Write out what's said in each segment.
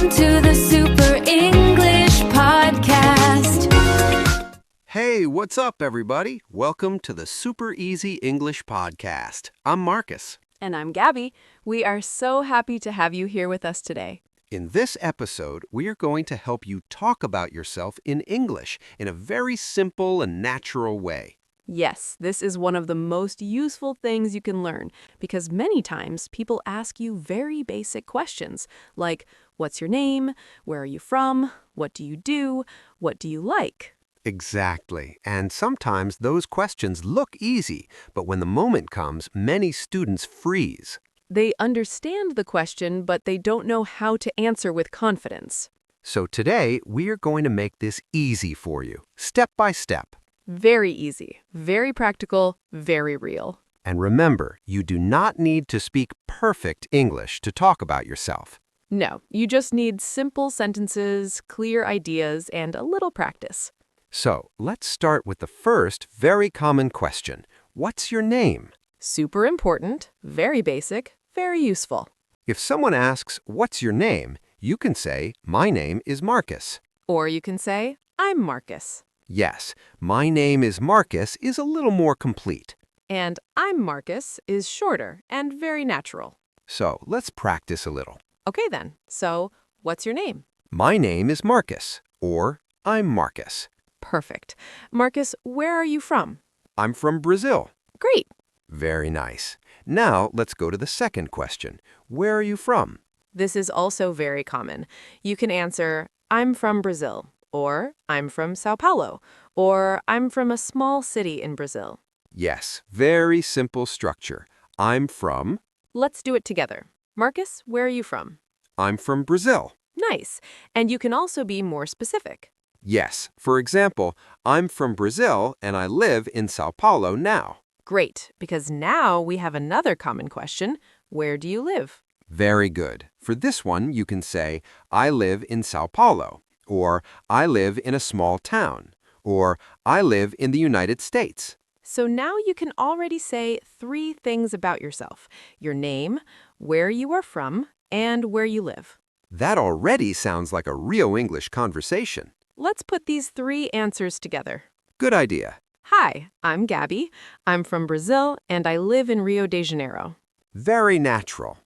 Welcome to the Super English Podcast. Hey, what's up, everybody? Welcome to the Super Easy English Podcast. I'm Marcus. And I'm Gabby. We are so happy to have you here with us today. In this episode, we are going to help you talk about yourself in English in a very simple and natural way. Yes, this is one of the most useful things you can learn because many times people ask you very basic questions like, what's your name? Where are you from? What do you do? What do you like? Exactly. And sometimes those questions look easy, but when the moment comes, many students freeze. They understand the question, but they don't know how to answer with confidence. So today, we are going to make this easy for you, step by step. Very easy, very practical, very real. And remember, you do not need to speak perfect English to talk about yourself. No, you just need simple sentences, clear ideas, and a little practice. So, let's start with the first very common question. What's your name? Super important, very basic, very useful. If someone asks, what's your name? You can say, my name is Marcus. Or you can say, I'm Marcus. Yes, my name is Marcus is a little more complete. And I'm Marcus is shorter and very natural. So, let's practice a little. Okay then, so what's your name? My name is Marcus, or I'm Marcus. Perfect. Marcus, where are you from? I'm from Brazil. Great. Very nice. Now, let's go to the second question. Where are you from? This is also very common. You can answer, I'm from Brazil, or I'm from Sao Paulo, or I'm from a small city in Brazil. Yes, very simple structure. I'm from... Let's do it together. Marcus, where are you from? I'm from Brazil. Nice. And you can also be more specific. Yes, for example, I'm from Brazil and I live in Sao Paulo now. Great, because now we have another common question. Where do you live? Very good. For this one, you can say, I live in Sao Paulo, or I live in a small town, or I live in the United States. So now you can already say 3 things about yourself: your name, where you are from, and where you live. That already sounds like a real English conversation. Let's put these 3 answers together. Good idea. Hi, I'm Gabby. I'm from Brazil, and I live in Rio de Janeiro. Very natural.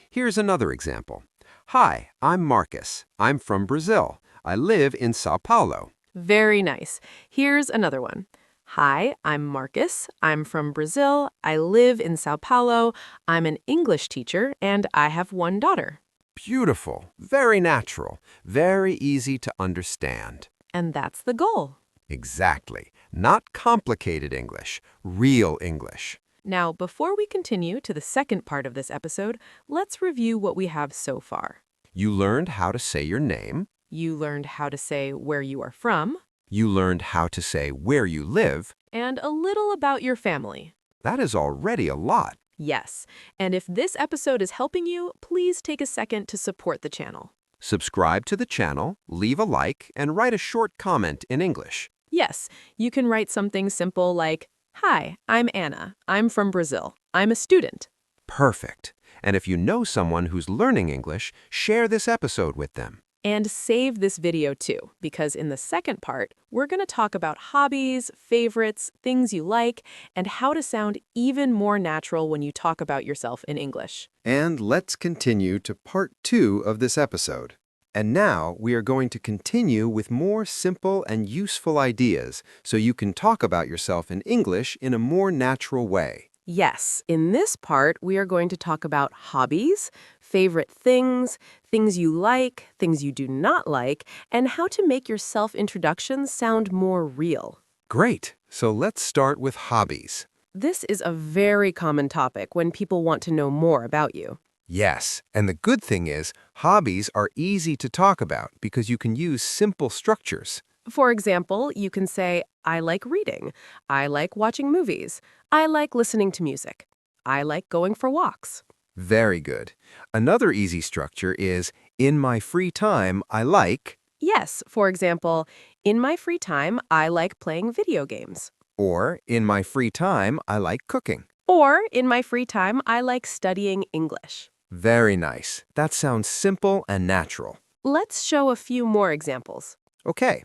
Here's another example. Hi, I'm Marcus. I'm from Brazil. I live in Sao Paulo. Very nice. Here's another one. Hi, I'm Marcus. I'm from Brazil. I live in Sao Paulo. I'm an English teacher, and I have 1 daughter. Beautiful. Very natural. Very easy to understand. And that's the goal. Exactly. Not complicated English. Real English. Now, before we continue to the second part of this episode, let's review what we have so far. You learned how to say your name. You learned how to say where you are from. You learned how to say where you live. And a little about your family. That is already a lot. Yes, and if this episode is helping you, please take a second to support the channel. Subscribe to the channel, leave a like, and write a short comment in English. Yes, you can write something simple like, Hi, I'm Anna. I'm from Brazil. I'm a student. Perfect. And if you know someone who's learning English, share this episode with them. And save this video too, because in the second part, we're going to talk about hobbies, favorites, things you like, and how to sound even more natural when you talk about yourself in English. And let's continue to part 2 of this episode. And now we are going to continue with more simple and useful ideas so you can talk about yourself in English in a more natural way. Yes, in this part, we are going to talk about hobbies, favorite things, things you like, things you do not like, and how to make your self-introductions sound more real. Great. So let's start with hobbies. This is a very common topic when people want to know more about you. Yes, and the good thing is, hobbies are easy to talk about because you can use simple structures. For example, you can say, I like reading. I like watching movies. I like listening to music. I like going for walks. Very good. Another easy structure is, in my free time, I like... Yes, for example, in my free time, I like playing video games. Or, in my free time, I like cooking. Or, in my free time, I like studying English. Very nice. That sounds simple and natural. Let's show a few more examples. Okay.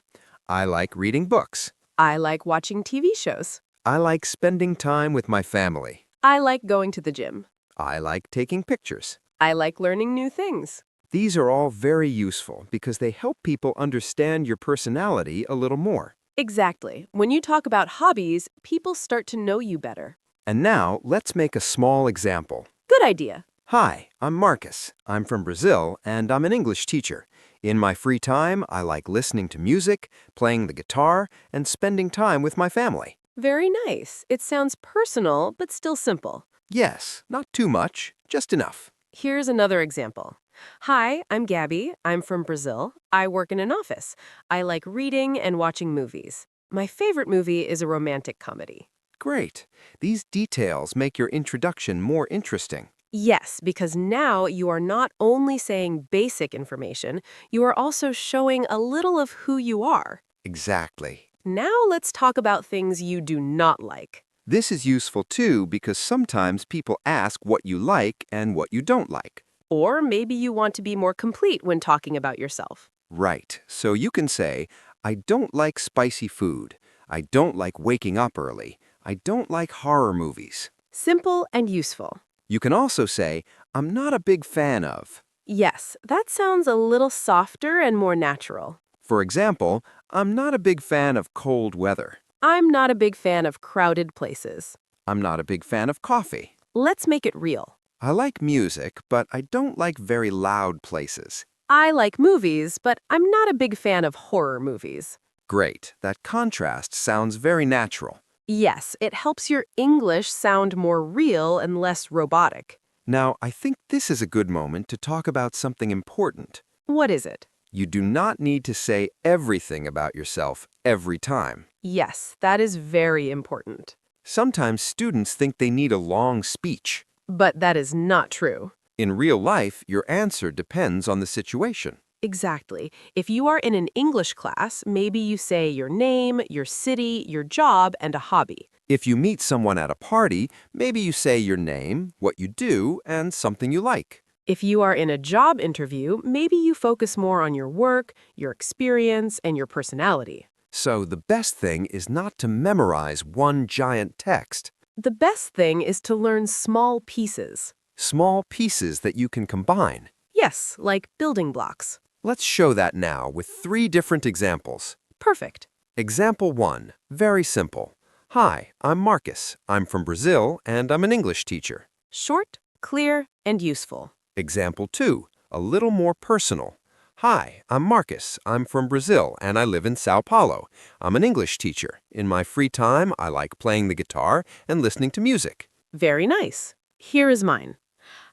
I like reading books. I like watching TV shows. I like spending time with my family. I like going to the gym. I like taking pictures. I like learning new things. These are all very useful because they help people understand your personality a little more. Exactly. When you talk about hobbies, people start to know you better. And now, let's make a small example. Good idea. Hi, I'm Marcus. I'm from Brazil, and I'm an English teacher. In my free time, I like listening to music, playing the guitar, and spending time with my family. Very nice. It sounds personal, but still simple. Yes, not too much, just enough. Here's another example. Hi, I'm Gabby. I'm from Brazil. I work in an office. I like reading and watching movies. My favorite movie is a romantic comedy. Great. These details make your introduction more interesting. Yes, because now you are not only saying basic information, you are also showing a little of who you are. Exactly. Now let's talk about things you do not like. This is useful too because sometimes people ask what you like and what you don't like. Or maybe you want to be more complete when talking about yourself. Right. So you can say, I don't like spicy food. I don't like waking up early. I don't like horror movies. Simple and useful. You can also say, I'm not a big fan of. Yes, that sounds a little softer and more natural. For example, I'm not a big fan of cold weather. I'm not a big fan of crowded places. I'm not a big fan of coffee. Let's make it real. I like music, but I don't like very loud places. I like movies, but I'm not a big fan of horror movies. Great. That contrast sounds very natural. Yes, it helps your English sound more real and less robotic. Now, I think this is a good moment to talk about something important. What is it? You do not need to say everything about yourself every time. Yes, that is very important. Sometimes students think they need a long speech. But that is not true. In real life, your answer depends on the situation. Exactly. If you are in an English class, maybe you say your name, your city, your job, and a hobby. If you meet someone at a party, maybe you say your name, what you do, and something you like. If you are in a job interview, maybe you focus more on your work, your experience, and your personality. So the best thing is not to memorize one giant text. The best thing is to learn small pieces. Small pieces that you can combine. Yes, like building blocks. Let's show that now with 3 different examples. Perfect. Example 1, very simple. Hi, I'm Marcus. I'm from Brazil, and I'm an English teacher. Short, clear, and useful. Example 2, a little more personal. Hi, I'm Marcus. I'm from Brazil, and I live in Sao Paulo. I'm an English teacher. In my free time, I like playing the guitar and listening to music. Very nice. Here is mine.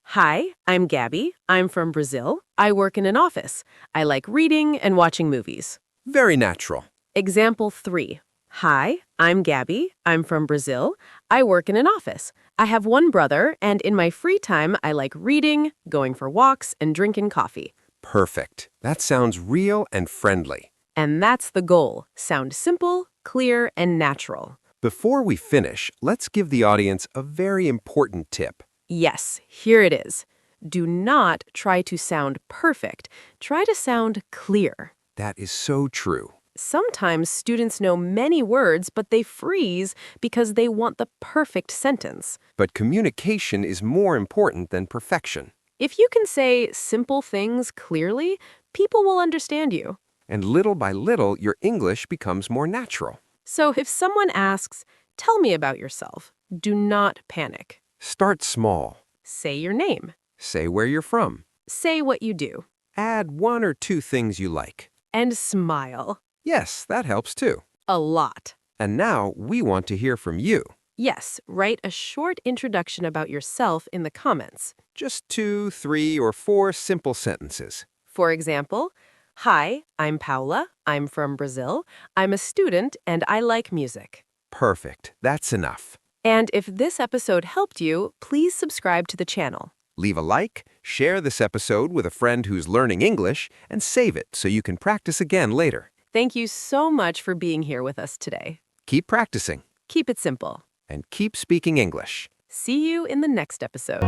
Hi, I'm Gabby. I'm from Brazil. I work in an office. I like reading and watching movies. Very natural. Example 3. Hi, I'm Gabby. I'm from Brazil. I work in an office. I have one brother, and in my free time, I like reading, going for walks, and drinking coffee. Perfect. That sounds real and friendly. And that's the goal. Sound simple, clear, and natural. Before we finish, let's give the audience a very important tip. Yes, here it is. Do not try to sound perfect. Try to sound clear. That is so true. Sometimes students know many words, but they freeze because they want the perfect sentence. But communication is more important than perfection. If you can say simple things clearly, people will understand you. And little by little, your English becomes more natural. So if someone asks, "Tell me about yourself," do not panic. Start small. Say your name. Say where you're from. Say what you do. Add 1 or 2 things you like. And smile. Yes, that helps too. A lot. And now we want to hear from you. Yes, write a short introduction about yourself in the comments. Just 2, 3, or 4 simple sentences. For example, hi, I'm Paula. I'm from Brazil. I'm a student and I like music. Perfect. That's enough. And if this episode helped you, please subscribe to the channel. Leave a like, share this episode with a friend who's learning English, and save it so you can practice again later. Thank you so much for being here with us today. Keep practicing. Keep it simple. And keep speaking English. See you in the next episode.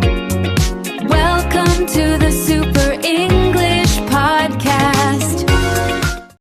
Welcome to the Super English